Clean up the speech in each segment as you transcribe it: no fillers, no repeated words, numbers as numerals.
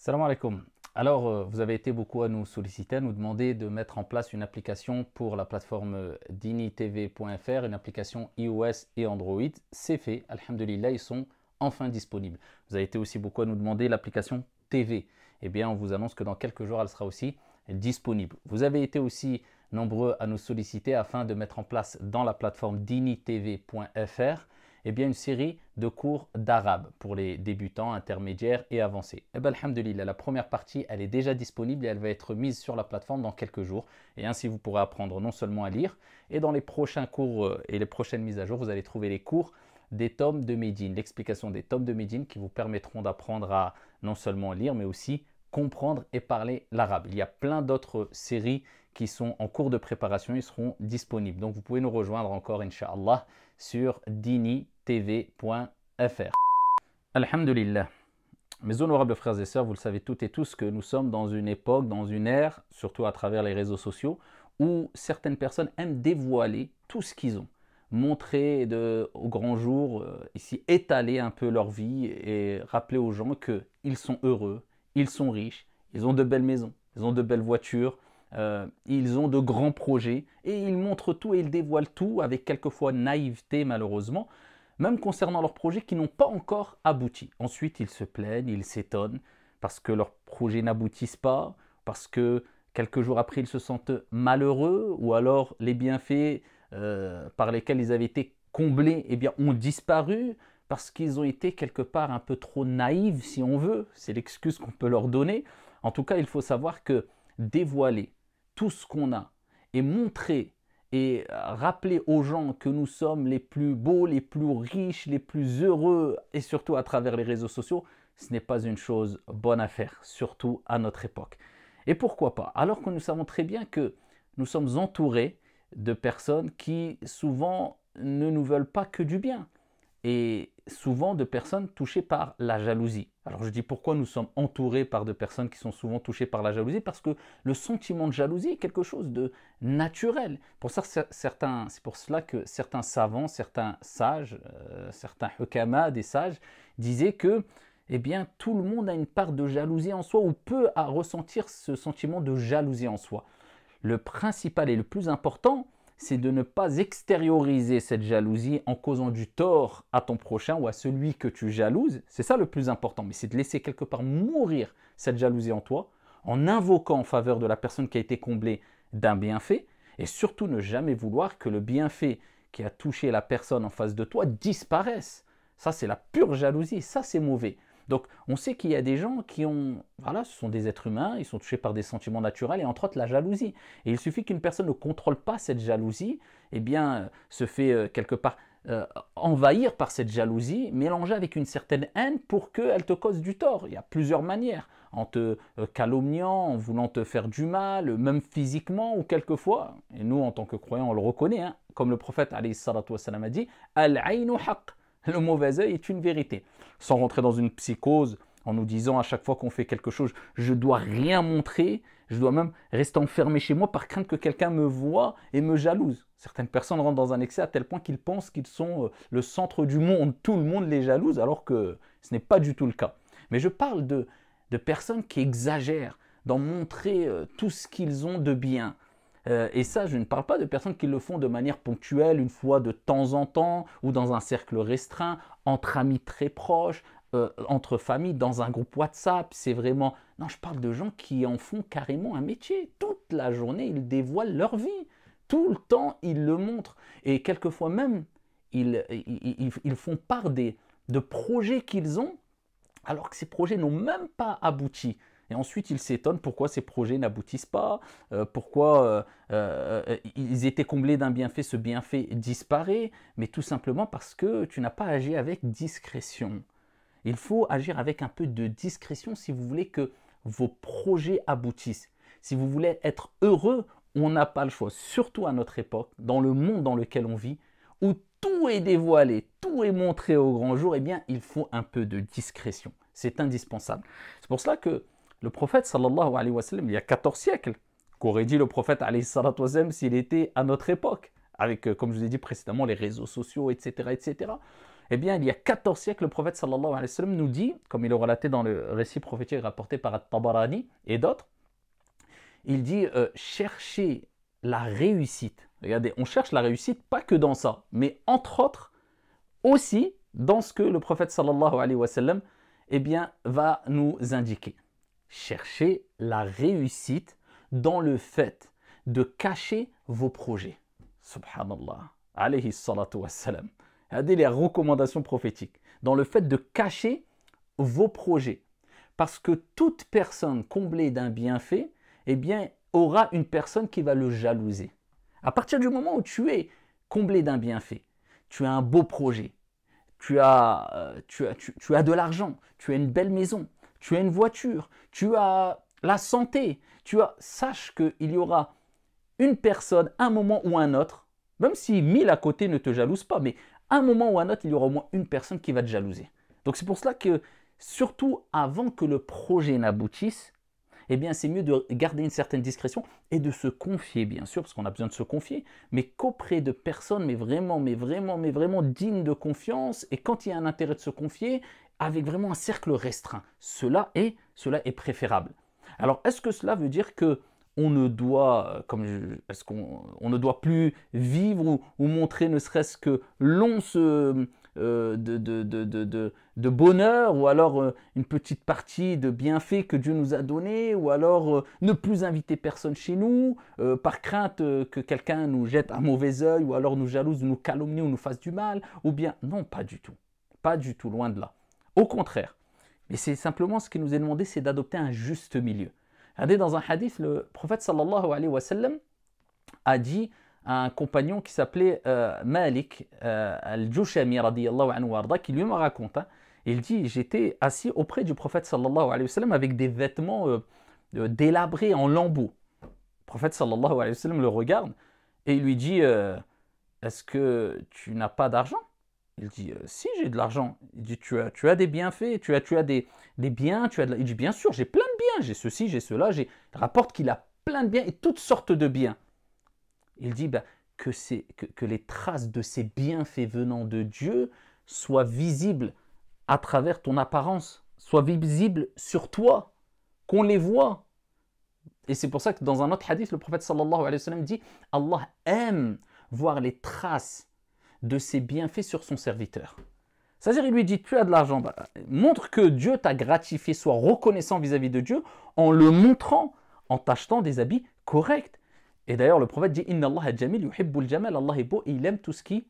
Salam alaikum. Alors, vous avez été beaucoup à nous solliciter, à nous demander de mettre en place une application pour la plateforme dinitv.fr, une application iOS et Android. C'est fait, alhamdulillah, ils sont enfin disponibles. Vous avez été aussi beaucoup à nous demander l'application TV. Eh bien, on vous annonce que dans quelques jours, elle sera aussi disponible. Vous avez été aussi nombreux à nous solliciter afin de mettre en place dans la plateforme dinitv.fr eh bien, une série de cours d'arabe pour les débutants, intermédiaires et avancés. Eh bien, alhamdulillah, la première partie, elle est déjà disponible et elle va être mise sur la plateforme dans quelques jours. Et ainsi, vous pourrez apprendre non seulement à lire, et dans les prochains cours et les prochaines mises à jour, vous allez trouver les cours des tomes de Médine, l'explication des tomes de Médine qui vous permettront d'apprendre à non seulement lire, mais aussi comprendre et parler l'arabe. Il y a plein d'autres séries qui sont en cours de préparation, ils seront disponibles. Donc vous pouvez nous rejoindre encore, Inch'Allah, sur dinitv.fr. Alhamdulillah. Mes honorables frères et sœurs, vous le savez toutes et tous que nous sommes dans une époque, dans une ère, surtout à travers les réseaux sociaux, où certaines personnes aiment dévoiler tout ce qu'ils ont, montrer au grand jour, ici étaler un peu leur vie et rappeler aux gens qu'ils sont heureux, ils sont riches, ils ont de belles maisons, ils ont de belles voitures, ils ont de grands projets et ils montrent tout et ils dévoilent tout avec quelquefois naïveté malheureusement, même concernant leurs projets qui n'ont pas encore abouti. Ensuite, ils se plaignent, ils s'étonnent parce que leurs projets n'aboutissent pas, parce que quelques jours après, ils se sentent malheureux ou alors les bienfaits par lesquels ils avaient été comblés eh bien, ont disparu parce qu'ils ont été quelque part un peu trop naïfs, si on veut. C'est l'excuse qu'on peut leur donner. En tout cas, il faut savoir que dévoiler tout ce qu'on a et montrer et rappeler aux gens que nous sommes les plus beaux, les plus riches, les plus heureux, et surtout à travers les réseaux sociaux, ce n'est pas une chose bonne à faire, surtout à notre époque. Et pourquoi pas? Alors que nous savons très bien que nous sommes entourés de personnes qui souvent ne nous veulent pas que du bien et souvent de personnes touchées par la jalousie. Alors je dis pourquoi nous sommes entourés par de personnes qui sont souvent touchées par la jalousie, parce que le sentiment de jalousie est quelque chose de naturel. C'est pour cela que certains savants, certains sages, certains hukama, des sages, disaient que eh bien, tout le monde a une part de jalousie en soi ou peut ressentir ce sentiment de jalousie en soi. Le principal et le plus important, c'est de ne pas extérioriser cette jalousie en causant du tort à ton prochain ou à celui que tu jalouses. C'est ça le plus important, mais c'est de laisser quelque part mourir cette jalousie en toi, en invoquant en faveur de la personne qui a été comblée d'un bienfait, et surtout ne jamais vouloir que le bienfait qui a touché la personne en face de toi disparaisse. Ça, c'est la pure jalousie, ça c'est mauvais. Donc, on sait qu'il y a des gens qui ont, voilà, ce sont des êtres humains, ils sont touchés par des sentiments naturels et entre autres la jalousie. Et il suffit qu'une personne ne contrôle pas cette jalousie, eh bien, se fait quelque part envahir par cette jalousie, mélangée avec une certaine haine pour qu'elle te cause du tort. Il y a plusieurs manières, en te calomniant, en voulant te faire du mal, même physiquement ou quelquefois. Et nous, en tant que croyants, on le reconnaît, hein, comme le prophète alayhi salatu wassalam a dit, Al-aynu haqq. Le mauvais œil est une vérité. Sans rentrer dans une psychose en nous disant à chaque fois qu'on fait quelque chose, je ne dois rien montrer, je dois même rester enfermé chez moi par crainte que quelqu'un me voie et me jalouse. Certaines personnes rentrent dans un excès à tel point qu'ils pensent qu'ils sont le centre du monde, tout le monde les jalouse, alors que ce n'est pas du tout le cas. Mais je parle de personnes qui exagèrent, d'en montrer tout ce qu'ils ont de bien. Et ça, je ne parle pas de personnes qui le font de manière ponctuelle, une fois de temps en temps, ou dans un cercle restreint, entre amis très proches, entre familles, dans un groupe WhatsApp. C'est vraiment... Non, je parle de gens qui en font carrément un métier. Toute la journée, ils dévoilent leur vie. Tout le temps, ils le montrent. Et quelquefois même, ils font part de projets qu'ils ont, alors que ces projets n'ont même pas abouti. Et ensuite, ils s'étonnent pourquoi ces projets n'aboutissent pas, pourquoi ils étaient comblés d'un bienfait, ce bienfait disparaît, mais tout simplement parce que tu n'as pas agi avec discrétion. Il faut agir avec un peu de discrétion si vous voulez que vos projets aboutissent. Si vous voulez être heureux, on n'a pas le choix, surtout à notre époque, dans le monde dans lequel on vit, où tout est dévoilé, tout est montré au grand jour, eh bien, il faut un peu de discrétion. C'est indispensable. C'est pour cela que le prophète, sallallahu alayhi wa sallam, il y a 14 siècles, qu'aurait dit le prophète, alayhi salatu wa sallam, s'il était à notre époque, avec, comme je vous ai dit précédemment, les réseaux sociaux, etc., etc. Eh bien, il y a 14 siècles, le prophète sallallahu alayhi wa sallam nous dit, comme il est relaté dans le récit prophétique rapporté par At-Tabarani et d'autres, il dit cherchez la réussite. Regardez, on cherche la réussite pas que dans ça, mais entre autres aussi dans ce que le prophète sallallahu alayhi wa sallam eh bien, va nous indiquer. Cherchez la réussite dans le fait de cacher vos projets. Subhanallah, alayhi salatu wassalam. Regardez les recommandations prophétiques. Dans le fait de cacher vos projets. Parce que toute personne comblée d'un bienfait, eh bien, aura une personne qui va le jalouser. À partir du moment où tu es comblé d'un bienfait, tu as un beau projet, tu as de l'argent, tu as une belle maison, tu as une voiture, tu as la santé, sache qu'il y aura une personne, un moment ou un autre, même si 1000 à côté ne te jalousent pas, mais un moment ou un autre, il y aura au moins une personne qui va te jalouser. Donc c'est pour cela que, surtout avant que le projet n'aboutisse, eh bien c'est mieux de garder une certaine discrétion et de se confier, bien sûr, parce qu'on a besoin de se confier, mais qu'auprès de personnes, mais vraiment dignes de confiance, et quand il y a un intérêt de se confier, avec vraiment un cercle restreint. Cela est préférable. Alors, est-ce que cela veut dire que on ne doit, on ne doit plus vivre ou montrer ne serait-ce que l'once de bonheur, ou alors une petite partie de bienfaits que Dieu nous a donné, ou alors ne plus inviter personne chez nous, par crainte que quelqu'un nous jette un mauvais œil, ou alors nous jalouse, nous calomnie, ou nous fasse du mal, ou bien, non, pas du tout, loin de là. Au contraire, mais c'est simplement ce qui nous est demandé, c'est d'adopter un juste milieu. Regardez, dans un hadith, le prophète sallallahu alayhi wa sallam a dit à un compagnon qui s'appelait Malik al-Jushami radiyallahu anhu warda, qui lui me raconte, il dit, j'étais assis auprès du prophète sallallahu alayhi wa sallam avec des vêtements délabrés en lambeaux. Le prophète sallallahu alayhi wa sallam le regarde et il lui dit, est-ce que tu n'as pas d'argent? Il dit, si, j'ai de l'argent. Il dit, tu as des bienfaits, tu as des biens, il dit, bien sûr, j'ai plein de biens, j'ai ceci, j'ai cela, il rapporte qu'il a plein de biens et toutes sortes de biens. Il dit que les traces de ces bienfaits venant de Dieu soient visibles à travers ton apparence, soient visibles sur toi, qu'on les voit. Et c'est pour ça que dans un autre hadith, le prophète sallallahu alayhi wa sallam dit, Allah aime voir les traces de ses bienfaits sur son serviteur. C'est-à-dire, il lui dit, tu as de l'argent, montre que Dieu t'a gratifié, sois reconnaissant vis-à-vis de Dieu, en le montrant, en t'achetant des habits corrects. Et d'ailleurs, le prophète dit, Inna Allah jamil yuhibbul jamal, Allah est beau, et il aime tout ce qui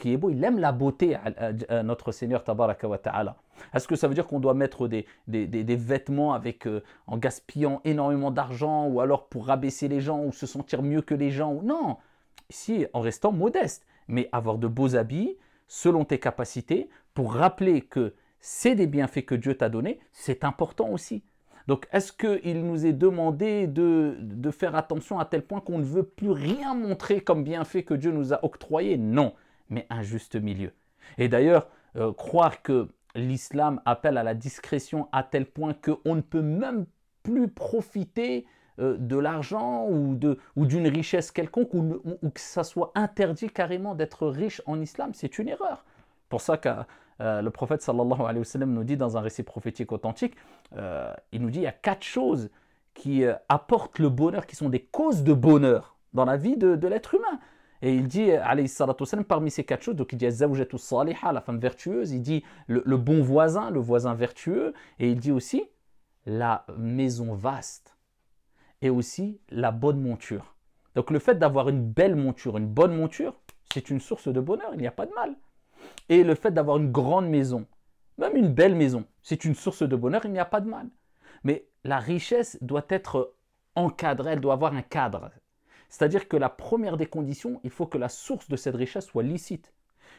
est beau, il aime la beauté à notre Seigneur tabaraka wa ta'ala. Est-ce que ça veut dire qu'on doit mettre des vêtements en gaspillant énormément d'argent, ou alors pour rabaisser les gens, ou se sentir mieux que les gens? Non, ici, en restant modeste, mais avoir de beaux habits, selon tes capacités, pour rappeler que c'est des bienfaits que Dieu t'a donnés, c'est important aussi. Donc, est-ce qu'il nous est demandé de faire attention à tel point qu'on ne veut plus rien montrer comme bienfait que Dieu nous a octroyé? Non, mais un juste milieu. Et d'ailleurs, croire que l'islam appelle à la discrétion à tel point qu'on ne peut même plus profiter de l'argent ou d'une richesse quelconque, ou que ça soit interdit carrément d'être riche en islam, c'est une erreur. Pour ça que le prophète sallallahu alayhi wa sallam nous dit dans un récit prophétique authentique, il nous dit il y a 4 choses qui apportent le bonheur, qui sont des causes de bonheur dans la vie de l'être humain. Et il dit, alayhi salatu wassalam, parmi ces 4 choses, donc il dit az-zawjatu salihah, la femme vertueuse, il dit le bon voisin, le voisin vertueux, et il dit aussi la maison vaste, et aussi la bonne monture. Donc le fait d'avoir une belle monture, une bonne monture, c'est une source de bonheur, il n'y a pas de mal. Et le fait d'avoir une grande maison, même une belle maison, c'est une source de bonheur, il n'y a pas de mal. Mais la richesse doit être encadrée, elle doit avoir un cadre. C'est-à-dire que la première des conditions, il faut que la source de cette richesse soit licite.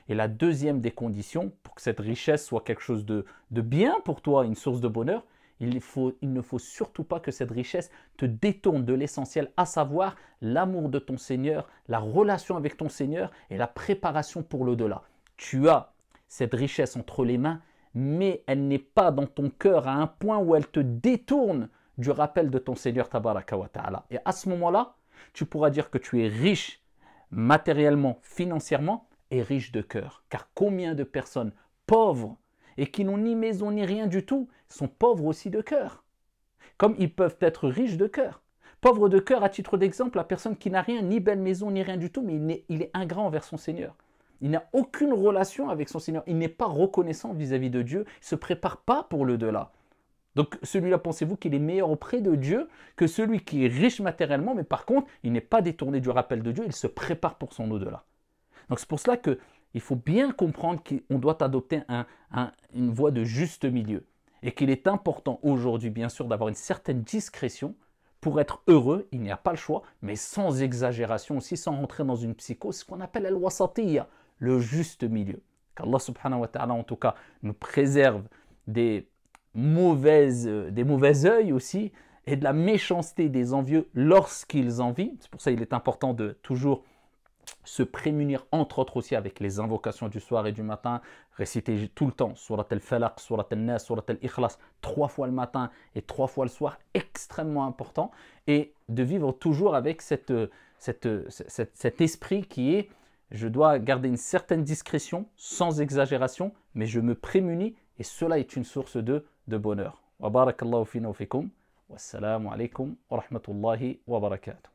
Et la deuxième des conditions, pour que cette richesse soit quelque chose de bien pour toi, une source de bonheur, il ne faut surtout pas que cette richesse te détourne de l'essentiel, à savoir l'amour de ton Seigneur, la relation avec ton Seigneur et la préparation pour l'au-delà. Tu as cette richesse entre les mains, mais elle n'est pas dans ton cœur à un point où elle te détourne du rappel de ton Seigneur tabaraka wa ta'ala. Et à ce moment-là, tu pourras dire que tu es riche matériellement, financièrement, et riche de cœur. Car combien de personnes pauvres et qui n'ont ni maison ni rien du tout sont pauvres aussi de cœur. Comme ils peuvent être riches de cœur. Pauvre de cœur, à titre d'exemple, la personne qui n'a rien, ni belle maison, ni rien du tout, mais il est ingrat envers son Seigneur. Il n'a aucune relation avec son Seigneur. Il n'est pas reconnaissant vis-à-vis de Dieu. Il ne se prépare pas pour le delà. Donc celui-là, pensez-vous qu'il est meilleur auprès de Dieu que celui qui est riche matériellement, mais par contre, il n'est pas détourné du rappel de Dieu, il se prépare pour son au-delà. Donc c'est pour cela qu'il faut bien comprendre qu'on doit adopter une voie de juste milieu. Et qu'il est important aujourd'hui, bien sûr, d'avoir une certaine discrétion. Pour être heureux, il n'y a pas le choix, mais sans exagération aussi, sans rentrer dans une psychose, ce qu'on appelle al-wasatiyya, le juste milieu. Qu'Allah subhanahu wa ta'ala, en tout cas, nous préserve des mauvais œils aussi, et de la méchanceté des envieux lorsqu'ils envient. C'est pour ça qu'il est important de toujours se prémunir, entre autres aussi, avec les invocations du soir et du matin, réciter tout le temps Surat al-Falaq, Surat al-Nas, Surat al-Ikhlas, 3 fois le matin et 3 fois le soir, extrêmement important, et de vivre toujours avec cet esprit qui est, je dois garder une certaine discrétion, sans exagération, mais je me prémunis, et cela est une source de bonheur. Wa barakallahu fina wa fikum, wassalamu alaikum wa rahmatullahi wa barakatuh.